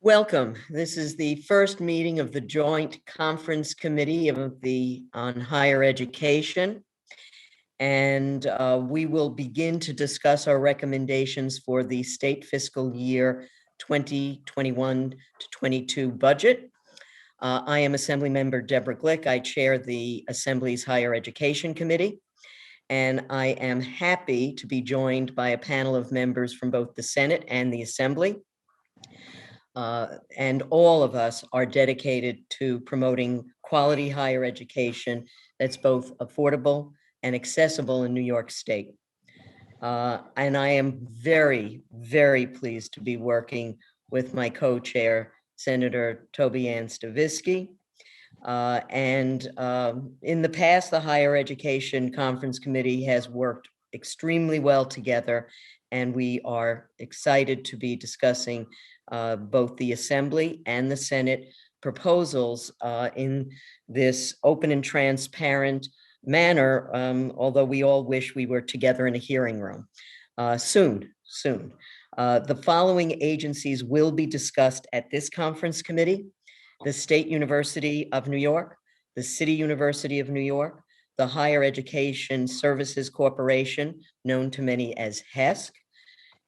Welcome. This is the first meeting of the Joint Conference Committee on Higher Education. And we will begin to discuss our recommendations for the state fiscal year 2021 to 22 budget. I am Assembly Member Deborah Glick. I chair the Assembly's Higher Education Committee. And I am happy to be joined by a panel of members from both the Senate and the Assembly. And all of us are dedicated to promoting quality higher education that's both affordable and accessible in New York State. And I am very, very pleased to be working with my co-chair, Senator Toby-Ann Stavisky. In the past, the Higher Education Conference Committee has worked extremely well together, and we are excited to be discussing both the Assembly and the Senate proposals in this open and transparent manner, although we all wish we were together in a hearing room soon. The following agencies will be discussed at this conference committee: the State University of New York, the City University of New York, the Higher Education Services Corporation, known to many as HESC,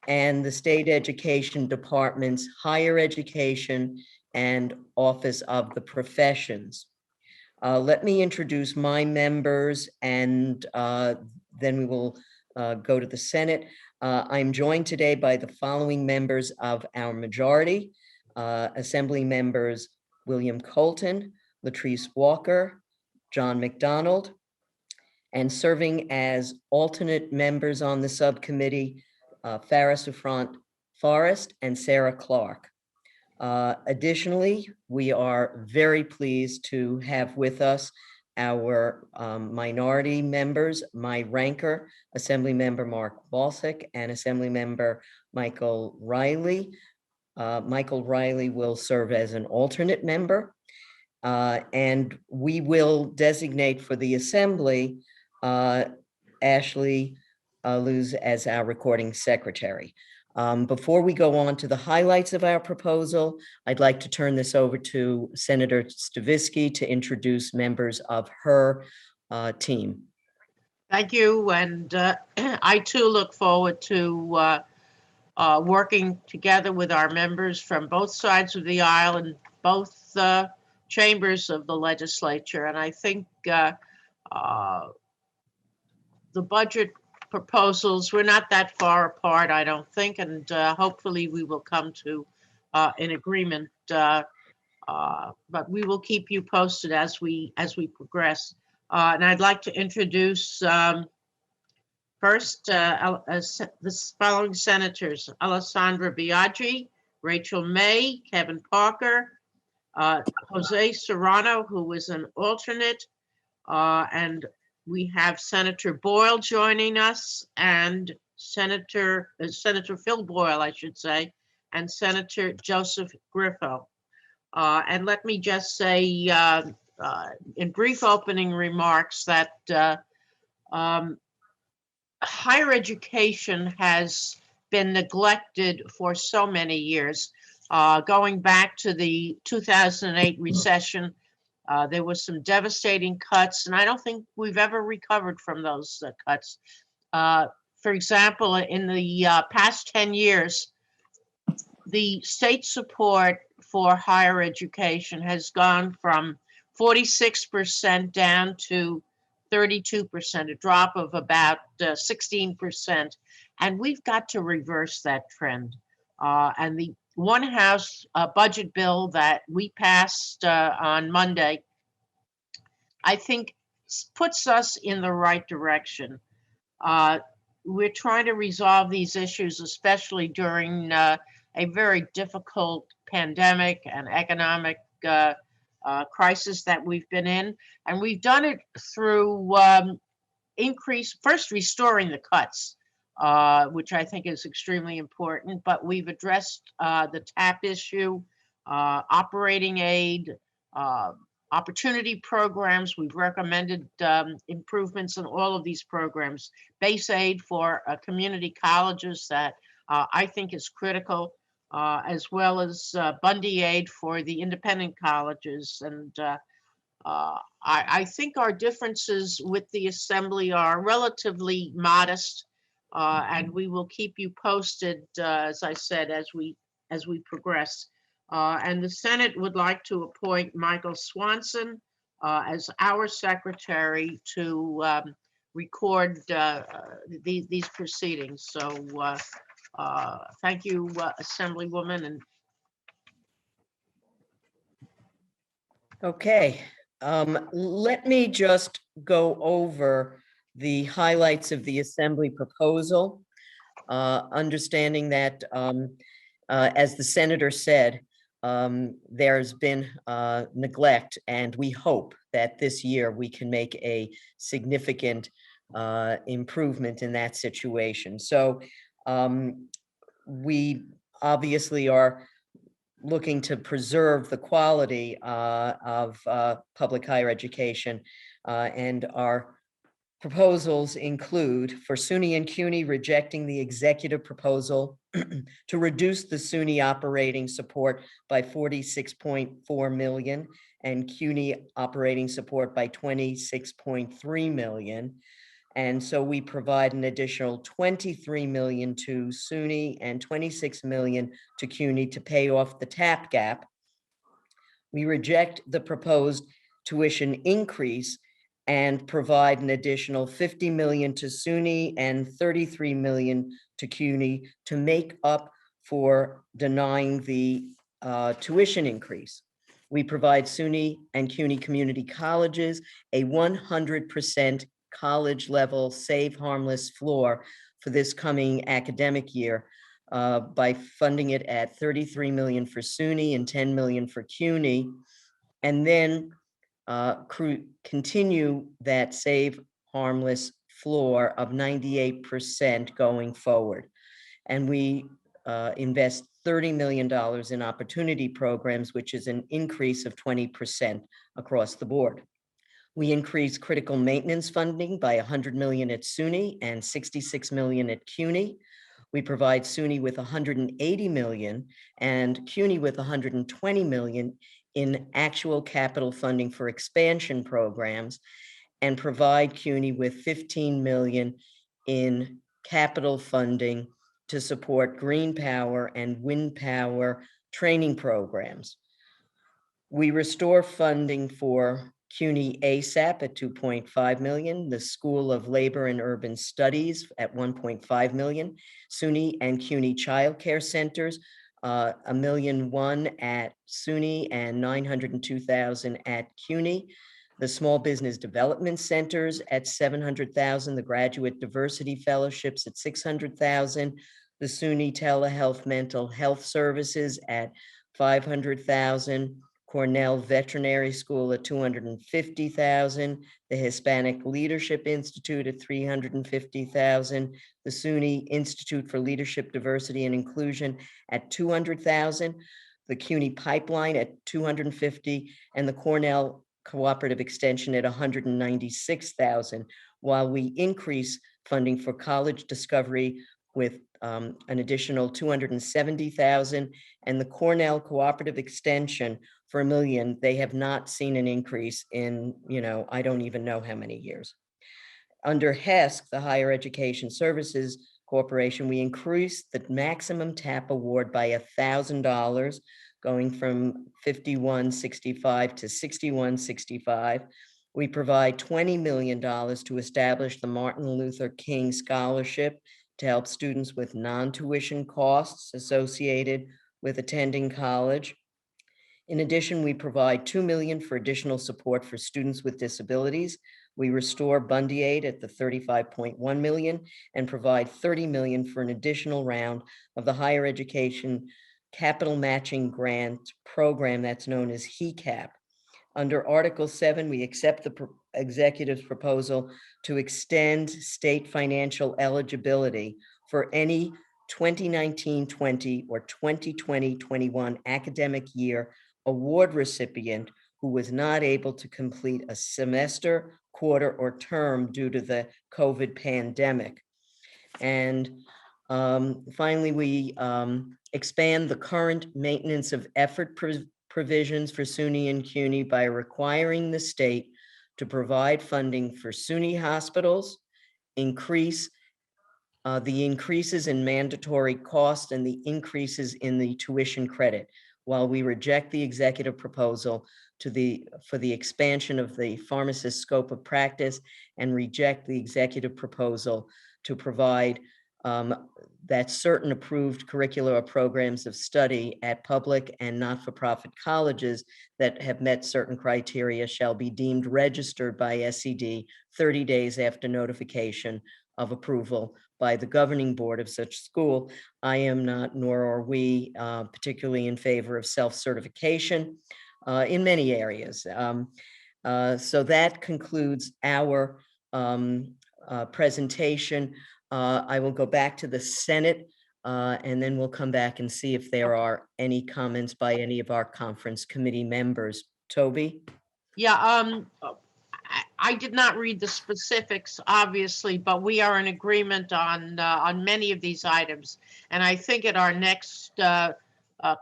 and the State Education Department's Higher Education and Office of the Professions. Let me introduce my members, and then we will go to the Senate. I'm joined today by the following members of our majority: Assembly members William Colton, Latrice Walker, John McDonald, and serving as alternate members on the subcommittee, Farah Souffrant Forrest and Sarah Clark. Additionally, we are very pleased to have with us our minority members, my ranker, Assembly Member Mark Balsick, and Assembly Member Michael Riley. Michael Riley will serve as an alternate member, and we will designate for the Assembly Ashley Luz as our recording secretary. Before we go on to the highlights of our proposal, I'd like to turn this over to Senator Stavisky to introduce members of her team. Thank you, and I too look forward to working together with our members from both sides of the aisle and both chambers of the legislature. And I think the budget proposals, we're not that far apart, I don't think, and hopefully we will come to an agreement. But we will keep you posted as we progress. And I'd like to introduce first the following senators: Alessandra Biaggi, Rachel May, Kevin Parker, Jose Serrano, who is an alternate, and we have Senator Boyle joining us, and Senator Phil Boyle, I should say, and Senator Joseph Griffo. And let me just say in brief opening remarks that higher education has been neglected for so many years. Going back to the 2008 recession, there was some devastating cuts, and I don't think we've ever recovered from those cuts. For example, in the past 10 years, the state support for higher education has gone from 46% down to 32%, a drop of about 16%. And we've got to reverse that trend. And the one House budget bill that we passed on Monday, I think, puts us in the right direction. We're trying to resolve these issues, especially during a very difficult pandemic and economic crisis that we've been in. And we've done it through restoring the cuts, which I think is extremely important, but we've addressed the TAP issue, operating aid, opportunity programs. We've recommended improvements in all of these programs. Base aid for community colleges that I think is critical. as well as Bundy Aid for the independent colleges. And I think our differences with the Assembly are relatively modest, and we will keep you posted, as I said, as we progress. And the Senate would like to appoint Michael Swanson as our secretary to record these proceedings. So thank you, Assemblywoman, and Okay, let me just go over the highlights of the Assembly proposal, understanding that, as the senator said, there's been neglect, and we hope that this year we can make a significant improvement in that situation. So we obviously are looking to preserve the quality of public higher education, and our proposals include for SUNY and CUNY rejecting the executive proposal to reduce the SUNY operating support by 46.4 million and CUNY operating support by 26.3 million. And so we provide an additional 23 million to SUNY and 26 million to CUNY to pay off the TAP gap. We reject the proposed tuition increase and provide an additional 50 million to SUNY and 33 million to CUNY to make up for denying the tuition increase. We provide SUNY and CUNY community colleges a 100% college level save harmless floor for this coming academic year by funding it at 33 million for SUNY and 10 million for CUNY, and then continue that save harmless floor of 98% going forward. And we invest $30 million in opportunity programs, which is an increase of 20% across the board. We increase critical maintenance funding by 100 million at SUNY and 66 million at CUNY. We provide SUNY with 180 million and CUNY with 120 million in actual capital funding for expansion programs, and provide CUNY with 15 million in capital funding to support green power and wind power training programs. We restore funding for CUNY ASAP at 2.5 million, the School of Labor and Urban Studies at 1.5 million, SUNY and CUNY childcare centers, $1.1 million at SUNY and 902,000 at CUNY, the Small Business Development Centers at 700,000, the Graduate Diversity Fellowships at 600,000, the SUNY Telehealth Mental Health Services at 500,000, Cornell Veterinary School at 250,000, the Hispanic Leadership Institute at 350,000, the SUNY Institute for Leadership, Diversity, and Inclusion at 200,000, the CUNY Pipeline at 250, and the Cornell Cooperative Extension at 196,000, while we increase funding for College Discovery with an additional 270,000, and the Cornell Cooperative Extension for $1 million. They have not seen an increase in, I don't even know how many years. Under HESC, the Higher Education Services Corporation, we increased the maximum TAP award by $1,000, going from $51.65 to $61.65. We provide $20 million to establish the Martin Luther King Scholarship to help students with non-tuition costs associated with attending college. In addition, we provide $2 million for additional support for students with disabilities. We restore Bundy Aid at the 35.1 million and provide 30 million for an additional round of the higher education capital matching grant program that's known as HECAP. Under Article 7, we accept the executive's proposal to extend state financial eligibility for any 2019-20 or 2020-21 academic year award recipient who was not able to complete a semester, quarter, or term due to the COVID pandemic. And Finally, we expand the current maintenance of effort provisions for SUNY and CUNY by requiring the state to provide funding for SUNY hospitals, increase the increases in mandatory cost and the increases in the tuition credit, while we reject the executive proposal for the expansion of the pharmacist scope of practice and reject the executive proposal to provide that certain approved curricular programs of study at public and not-for-profit colleges that have met certain criteria shall be deemed registered by SED 30 days after notification of approval by the governing board of such school. I am not, nor are we, particularly in favor of self-certification in many areas. So that concludes our presentation. I will go back to the Senate, and then we'll come back and see if there are any comments by any of our conference committee members. Toby? Yeah, I did not read the specifics, obviously, but we are in agreement on many of these items. And I think at our next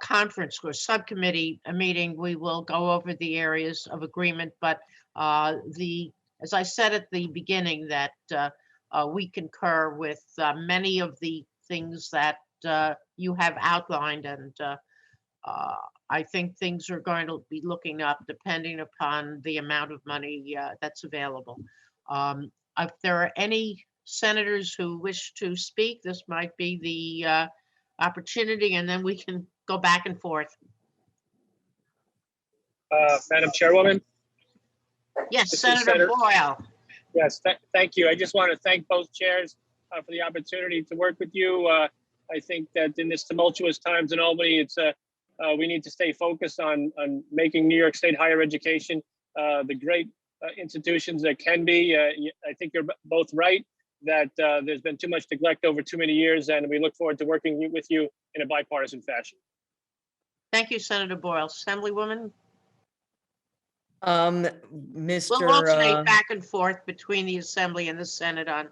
conference or subcommittee meeting, we will go over the areas of agreement. But as I said at the beginning, that we concur with many of the things that you have outlined, and I think things are going to be looking up depending upon the amount of money that's available. If there are any senators who wish to speak, this might be the opportunity, and then we can go back and forth. Madam Chairwoman? Yes, This is Senator Boyle. Yes, thank you. I just want to thank both chairs for the opportunity to work with you. I think that in this tumultuous times in Albany, we need to stay focused on making New York State higher education the great institutions that can be. I think you're both right that there's been too much neglect over too many years, and we look forward to working with you in a bipartisan fashion. Thank you, Senator Boyle. Assemblywoman? Mr. We'll alternate back and forth between the Assembly and the Senate on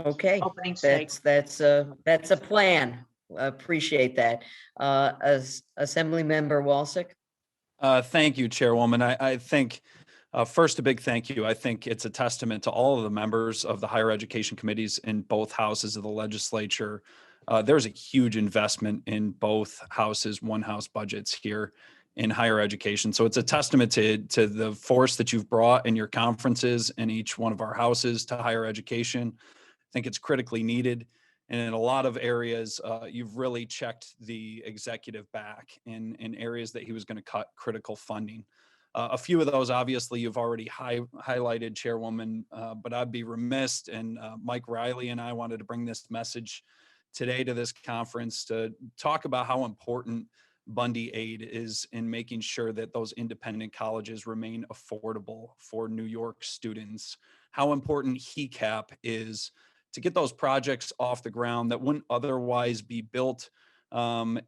Okay, opening statements. that's a plan. Appreciate that. As Assembly Member Walsick. Thank you, Chairwoman. I think first, a big thank you. I think it's a testament to all of the members of the higher education committees in both houses of the legislature. There's a huge investment in both houses, one house budgets here in higher education. So it's a testament to the force that you've brought in your conferences in each one of our houses to higher education. I think it's critically needed. And in a lot of areas, you've really checked the executive back in areas that he was going to cut critical funding. A few of those, obviously, you've already highlighted, Chairwoman, but I'd be remiss, and Mike Riley and I wanted to bring this message today to this conference to talk about how important Bundy Aid is in making sure that those independent colleges remain affordable for New York students, how important HECAP is to get those projects off the ground that wouldn't otherwise be built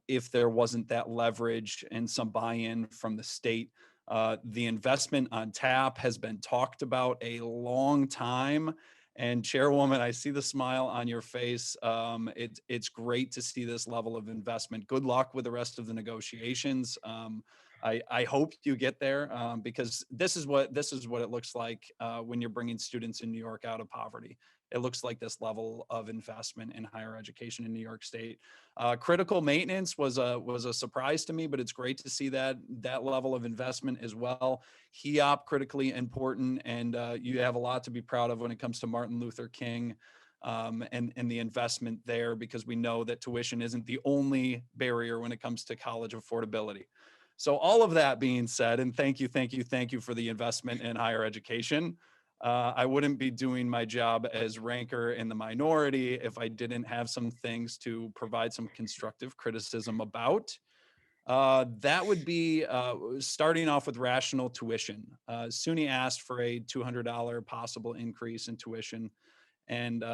if there wasn't that leverage and some buy-in from the state. The investment on TAP has been talked about a long time. And Chairwoman, I see the smile on your face. It's great to see this level of investment. Good luck with the rest of the negotiations. I hope you get there because this is what it looks like when you're bringing students in New York out of poverty. It looks like this level of investment in higher education in New York State. Critical maintenance was a surprise to me, but it's great to see that level of investment as well. HEOP, critically important, and you have a lot to be proud of when it comes to Martin Luther King and the investment there, because we know that tuition isn't the only barrier when it comes to college affordability. So all of that being said, and thank you for the investment in higher education. I wouldn't be doing my job as ranker in the minority if I didn't have some things to provide some constructive criticism about. That would be starting off with rational tuition. SUNY asked for a $200 possible increase in tuition. And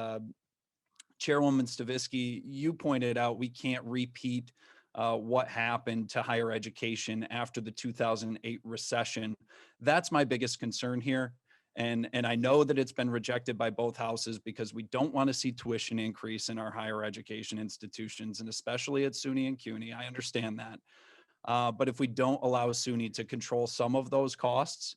Chairwoman Stavisky, you pointed out we can't repeat what happened to higher education after the 2008 recession. That's my biggest concern here. And I know that it's been rejected by both houses because we don't want to see tuition increase in our higher education institutions, and especially at SUNY and CUNY. I understand that. But if we don't allow SUNY to control some of those costs,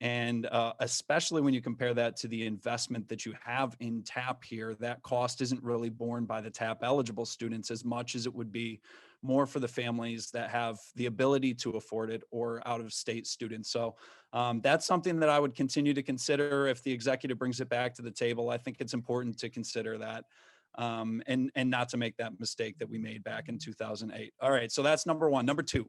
and especially when you compare that to the investment that you have in TAP here, that cost isn't really borne by the TAP eligible students as much as it would be more for the families that have the ability to afford it or out of state students. So that's something that I would continue to consider if the executive brings it back to the table. I think it's important to consider that and not to make that mistake that we made back in 2008. All right, so that's number one. Number two.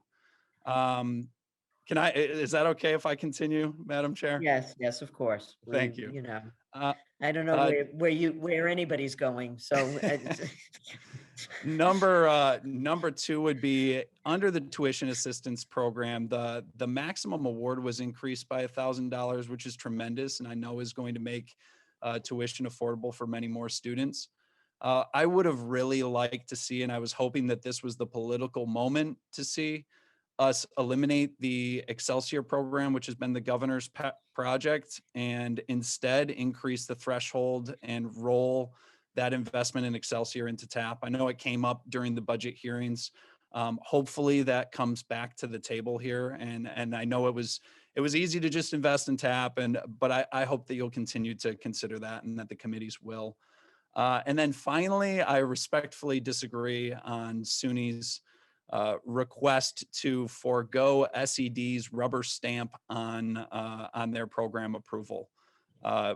Is that okay if I continue, Madam Chair? Yes, yes, of course. Thank you. You know, Uh, I don't know uh, where anybody's going, so. Number two would be under the tuition assistance program, the maximum award was increased by $1,000, which is tremendous, and I know is going to make tuition affordable for many more students. I would have really liked to see, and I was hoping that this was the political moment to see us eliminate the Excelsior program, which has been the governor's project, and instead increase the threshold and roll that investment in Excelsior into TAP. I know it came up during the budget hearings. Hopefully that comes back to the table here. And I know it was easy to just invest in TAP, but I hope that you'll continue to consider that and that the committees will. And then finally, I respectfully disagree on SUNY's request to forego SED's rubber stamp on their program approval.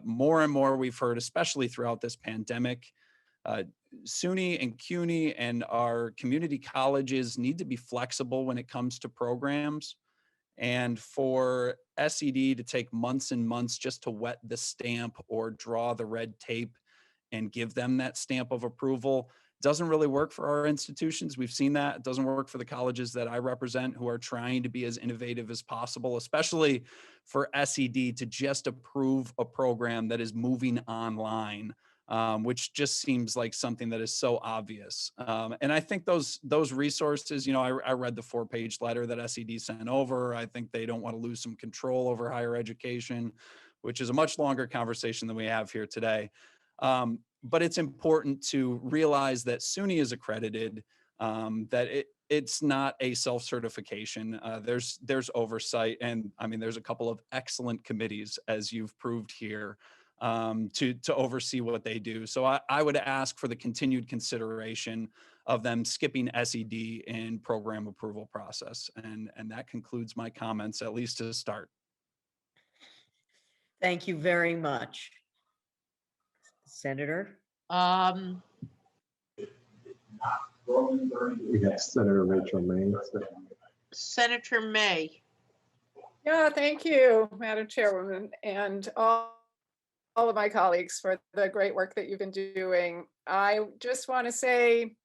More and more we've heard, especially throughout this pandemic, SUNY and CUNY and our community colleges need to be flexible when it comes to programs. And for SED to take months and months just to wet the stamp or draw the red tape and give them that stamp of approval doesn't really work for our institutions. We've seen that. It doesn't work for the colleges that I represent who are trying to be as innovative as possible, especially for SED to just approve a program that is moving online, which just seems like something that is so obvious. And I think those resources, I read the 4-page letter that SED sent over. I think they don't want to lose some control over higher education, which is a much longer conversation than we have here today. But it's important to realize that SUNY is accredited, that it's not a self-certification. There's oversight, and I mean, there's a couple of excellent committees, as you've proved here, to oversee what they do. So I would ask for the continued consideration of them skipping SED in program approval process. And that concludes my comments, at least to start. Thank you very much. Senator? We got Senator Rachel May. Senator May. Yeah, thank you, Madam Chairwoman, and all of my colleagues for the great work that you've been doing. I just want to say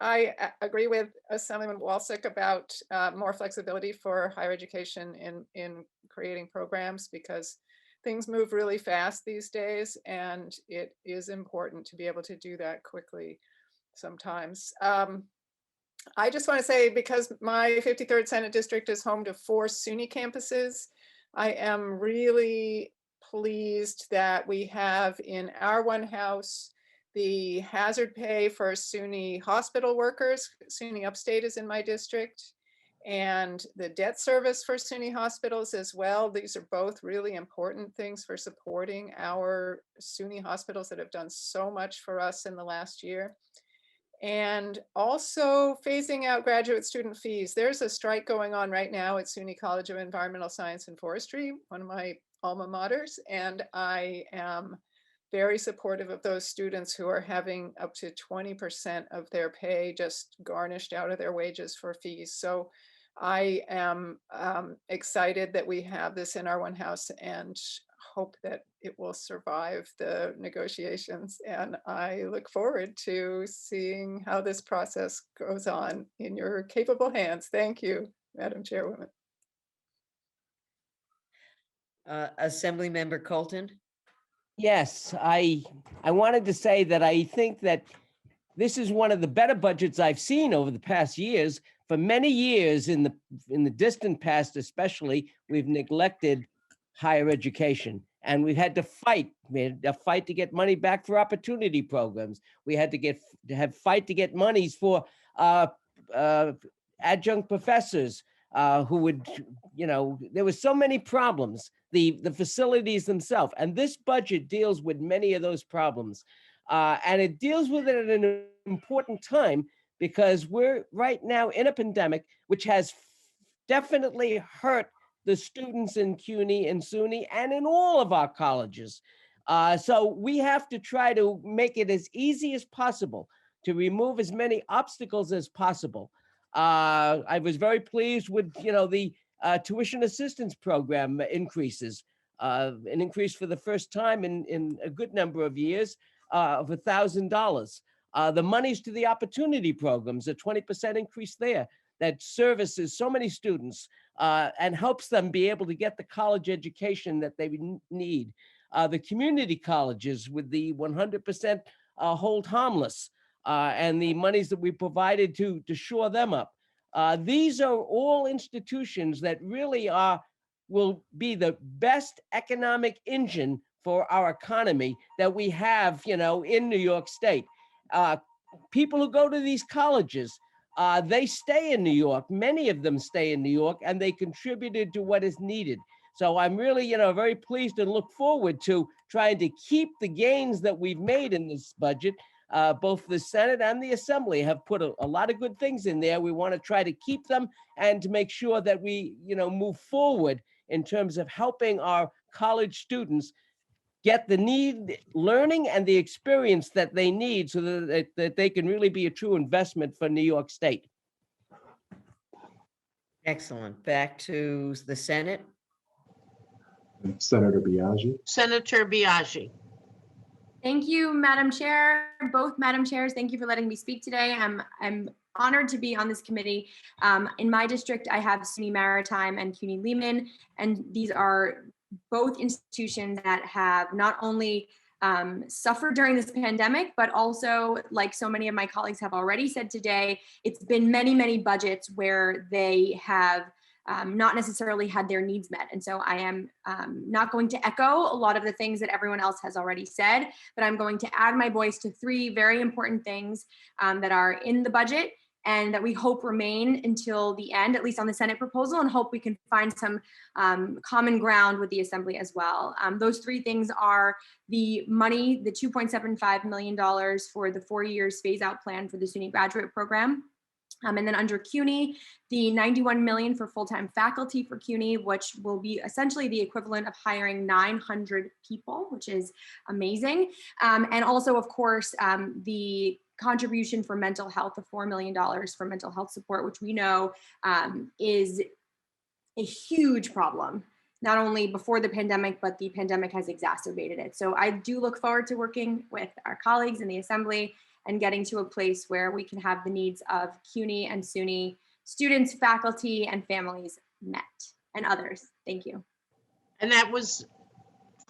I agree with Assemblyman Walczak about more flexibility for higher education in creating programs, because things move really fast these days, and it is important to be able to do that quickly sometimes. I just want to say, because my 53rd Senate District is home to 4 SUNY campuses, I am really pleased that we have in our one house the hazard pay for SUNY hospital workers. SUNY Upstate is in my district, and the debt service for SUNY hospitals as well. These are both really important things for supporting our SUNY hospitals that have done so much for us in the last year. And also phasing out graduate student fees. There's a strike going on right now at SUNY College of Environmental Science and Forestry, one of my alma maters, and I am very supportive of those students who are having up to 20% of their pay just garnished out of their wages for fees. So I am excited that we have this in our one house, and hope that it will survive the negotiations. And I look forward to seeing how this process goes on in your capable hands. Thank you, Madam Chairwoman. Assemblymember Colton? Yes, I wanted to say that I think that this is one of the better budgets I've seen over the past years. For many years in the distant past, especially, we've neglected higher education. And we had to fight. We had to fight to get money back for opportunity programs. We had to fight to get monies for adjunct professors who would, there were so many problems, the facilities themselves. And this budget deals with many of those problems. And it deals with it at an important time because we're right now in a pandemic, which has definitely hurt the students in CUNY and SUNY and in all of our colleges. So we have to try to make it as easy as possible to remove as many obstacles as possible. I was very pleased with, the tuition assistance program increases, an increase for the first time in a good number of years of $1,000. The monies to the opportunity programs, a 20% increase there that services so many students and helps them be able to get the college education that they need. The community colleges with the 100% hold harmless and the monies that we provided to shore them up. These are all institutions that really will be the best economic engine for our economy that we have, in New York State. People who go to these colleges, they stay in New York. Many of them stay in New York, and they contributed to what is needed. So I'm really, very pleased and look forward to trying to keep the gains that we've made in this budget. Both the Senate and the Assembly have put a lot of good things in there. We want to try to keep them and to make sure that we, move forward in terms of helping our college students get the learning and the experience that they need so that they can really be a true investment for New York State. Excellent. Back to the Senate. Senator Biaggi. Senator Biaggi. Thank you, Madam Chair. Both Madam Chairs, thank you for letting me speak today. I'm honored to be on this committee. In my district, I have SUNY Maritime and CUNY Lehman, and these are both institutions that have not only suffered during this pandemic, but also, like so many of my colleagues have already said today, it's been many, many budgets where they have not necessarily had their needs met. And so I am not going to echo a lot of the things that everyone else has already said, but I'm going to add my voice to three very important things that are in the budget and that we hope remain until the end, at least on the Senate proposal, and hope we can find some common ground with the Assembly as well. Those three things are the money, the $2.75 million for the 4 years phase out plan for the SUNY graduate program. And then under CUNY, the $91 million for full-time faculty for CUNY, which will be essentially the equivalent of hiring 900 people, which is amazing. And also, of course, the contribution for mental health of $4 million for mental health support, which we know is a huge problem, not only before the pandemic, but the pandemic has exacerbated it. So I do look forward to working with our colleagues in the Assembly and getting to a place where we can have the needs of CUNY and SUNY students, faculty, and families met, and others. Thank you. And that was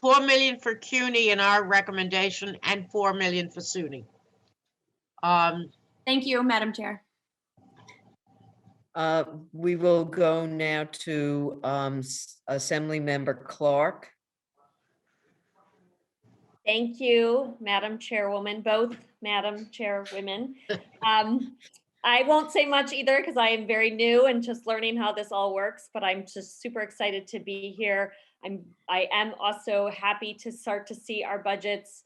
$4 million for CUNY in our recommendation and $4 million for SUNY. Thank you, Madam Chair. We will go now to Assemblymember Clark. Thank you, Madam Chairwoman, both Madam Chairwomen. I won't say much either because I am very new and just learning how this all works, but I'm just super excited to be here. I am also happy to start to see our budgets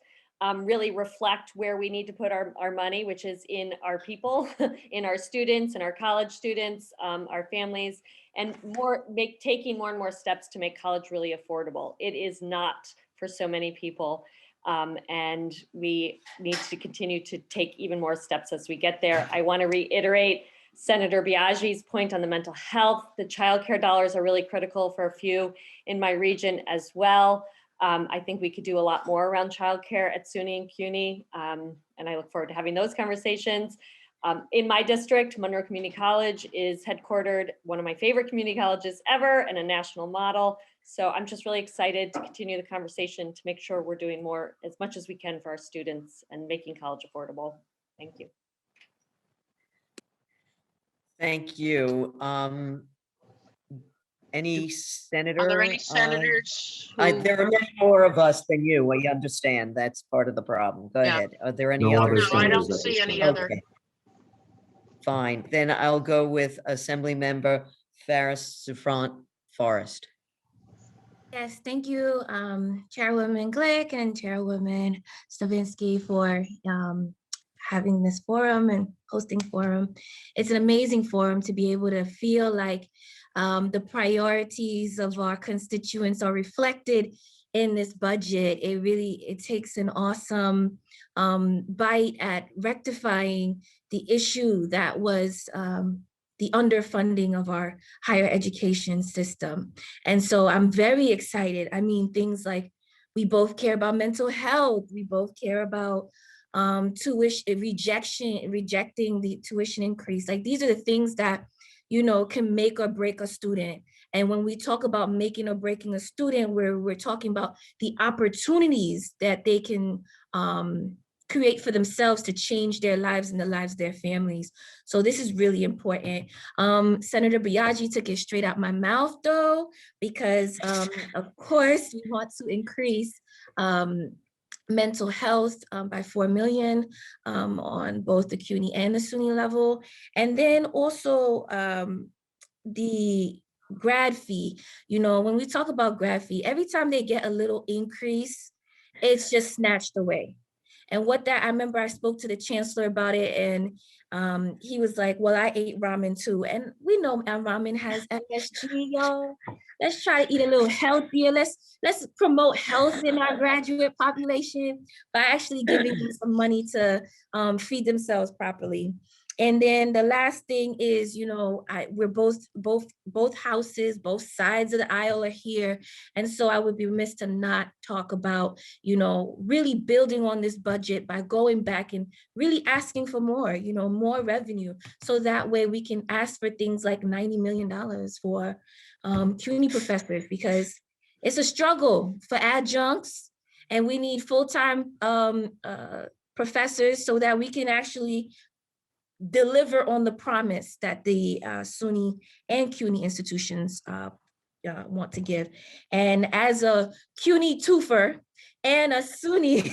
really reflect where we need to put our money, which is in our people, in our students, in our college students, our families, and taking more and more steps to make college really affordable. It is not for so many people. And we need to continue to take even more steps as we get there. I want to reiterate Senator Biaggi's point on the mental health. The childcare dollars are really critical for a few in my region as well. I think we could do a lot more around childcare at SUNY and CUNY, and I look forward to having those conversations. In my district, Monroe Community College is headquartered, one of my favorite community colleges ever, and a national model. So I'm just really excited to continue the conversation to make sure we're doing more, as much as we can for our students and making college affordable. Thank you. Thank you. Any senator? Are there any senators? There are many more of us than you. I understand. That's part of the problem. Go Yeah. ahead. Are there any No other other No, I don't senators at see this any point. other. Okay. Fine, then I'll go with Assemblymember Faris Souffrant Forrest. Yes, thank you, Chairwoman Glick and Chairwoman Stavinsky for having this forum and hosting forum. It's an amazing forum to be able to feel like the priorities of our constituents are reflected in this budget. It takes an awesome bite at rectifying the issue that was the underfunding of our higher education system. And so I'm very excited. I mean, things like we both care about mental health. We both care about tuition rejecting the tuition increase. Like these are the things that, you know, can make or break a student. And when we talk about making or breaking a student, we're talking about the opportunities that they can create for themselves to change their lives and the lives of their families. So this is really important. Senator Biaggi took it straight out my mouth though, because of course we want to increase mental health by 4 million on both the CUNY and the SUNY level. And then also the grad fee. You know, when we talk about grad fee, every time they get a little increase, it's just snatched away. And what that, I remember I spoke to the chancellor about it and he was like, well, I ate ramen too. And we know ramen has MSG, y'all. Let's try to eat a little healthier. Let's promote health in our graduate population by actually giving them some money to feed themselves properly. And then the last thing is, you know, we're both houses, both sides of the aisle are here. And so I would be remiss to not talk about, you know, really building on this budget by going back and really asking for more, you know, more revenue. So that way we can ask for things like $90 million for CUNY professors, because it's a struggle for adjuncts and we need full-time professors so that we can actually deliver on the promise that the SUNY and CUNY institutions want to give. And as a CUNY twofer and a SUNY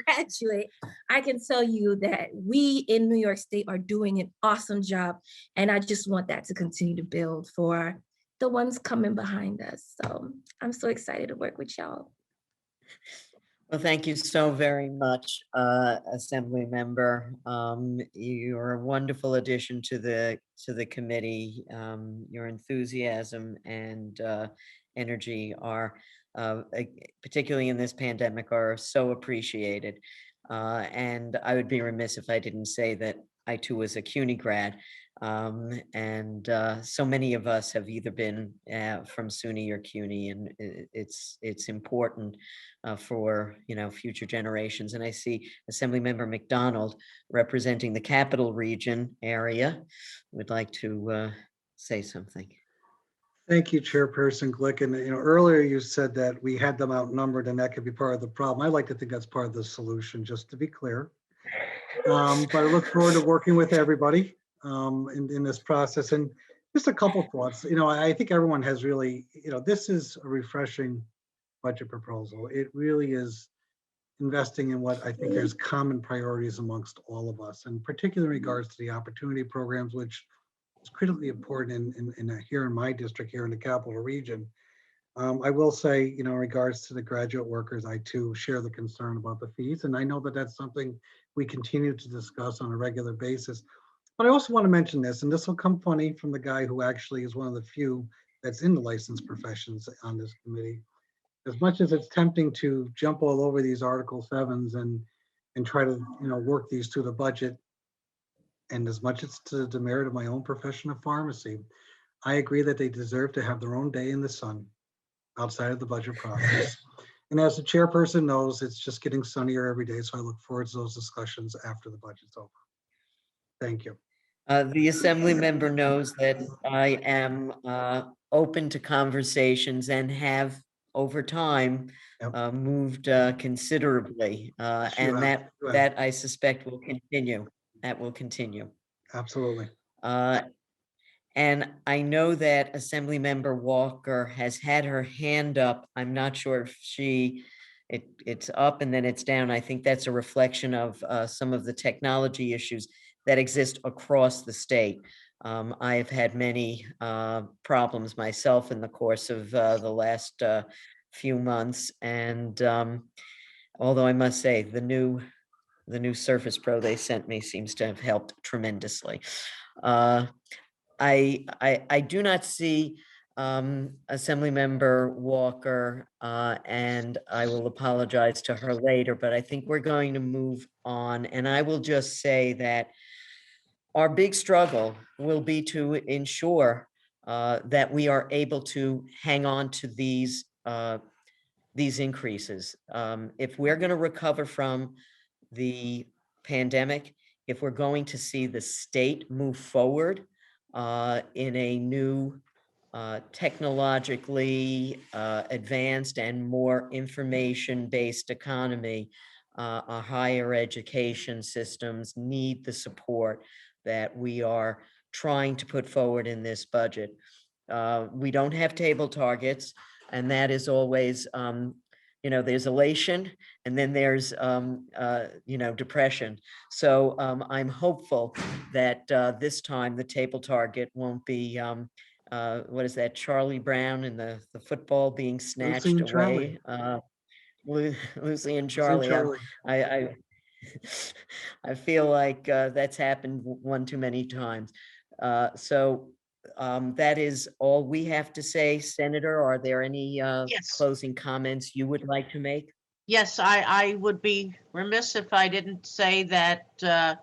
graduate, I can tell you that we in New York State are doing an awesome job. And I just want that to continue to build for the ones coming behind us. So I'm so excited to work with y'all. Well, thank you so very much, Assembly Member. You're a wonderful addition to the committee. Your enthusiasm and energy are, particularly in this pandemic, are so appreciated. And I would be remiss if I didn't say that I too was a CUNY grad. And so many of us have either been from SUNY or CUNY, and it's important for, you know, future generations. And I see Assemblymember McDonald representing the Capital Region area would like to say something. Thank you, Chairperson Glick. And you know, earlier you said that we had them outnumbered and that could be part of the problem. I like to think that's part of the solution, just to be clear. But I look forward to working with everybody in this process. And just a couple thoughts. You know, I think everyone has really, you know, this is a refreshing budget proposal. It really is investing in what I think there's common priorities amongst all of us, and particularly in regards to the opportunity programs, which is critically important here in my district, here in the Capital Region. I will say, you know, in regards to the graduate workers, I too share the concern about the fees. And I know that that's something we continue to discuss on a regular basis. But I also want to mention this, and this will come funny from the guy who actually is one of the few that's in the licensed professions on this committee. As much as it's tempting to jump all over these Article 7s and try to, you know, work these through the budget, and as much as to the demerit of my own profession of pharmacy, I agree that they deserve to have their own day in the sun outside of the budget process. And as the chairperson knows, it's just getting sunnier every day. So I look forward to those discussions after the budget's over. Thank you. The Assembly Member knows that I am open to conversations and have over time moved considerably. And that I suspect will continue. That will continue. Absolutely. And I know that Assemblymember Walker has had her hand up. I'm not sure if it's up and then it's down. I think that's a reflection of some of the technology issues that exist across the state. I have had many problems myself in the course of the last few months. And although I must say, the new Surface Pro they sent me seems to have helped tremendously. I do not see Assemblymember Walker, and I will apologize to her later, but I think we're going to move on. And I will just say that our big struggle will be to ensure that we are able to hang on to these increases. If we're going to recover from the pandemic, if we're going to see the state move forward in a new technologically advanced and more information-based economy, our higher education systems need the support that we are trying to put forward in this budget. We don't have table targets, and that is always, there's elation and then there's, depression. So I'm hopeful that this time the table target won't be, what is that, Charlie Brown and the football being snatched and Charlie. away? Lucy and Lucy and Charlie. Charlie. I I feel like that's happened one too many times. So that is all we have to say. Senator, are there any Yes. closing comments you would like to make? Yes, I would be remiss if I didn't say that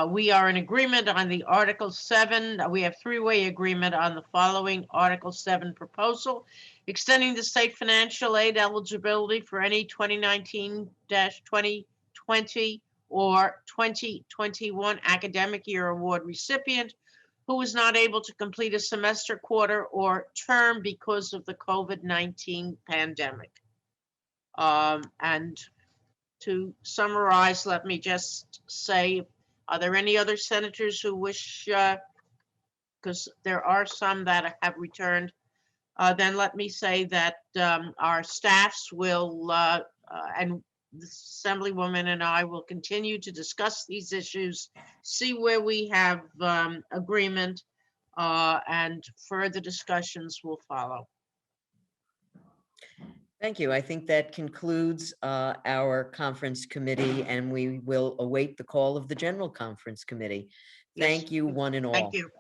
we are in agreement on the Article 7. We have three-way agreement on the following Article 7 proposal, extending the state financial aid eligibility for any 2019-2020 or 2021 academic year award recipient who is not able to complete a semester, quarter, or term because of the COVID-19 pandemic. And to summarize, let me just say, are there any other senators who wish, because there are some that have returned, then let me say that our staffs will, and the Assemblywoman and I will continue to discuss these issues, see where we have agreement, and further discussions will follow. Thank you. I think that concludes our conference committee, and we will await the call of the general conference committee. Yes. Thank you, one and all. Thank you.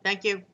Thank you.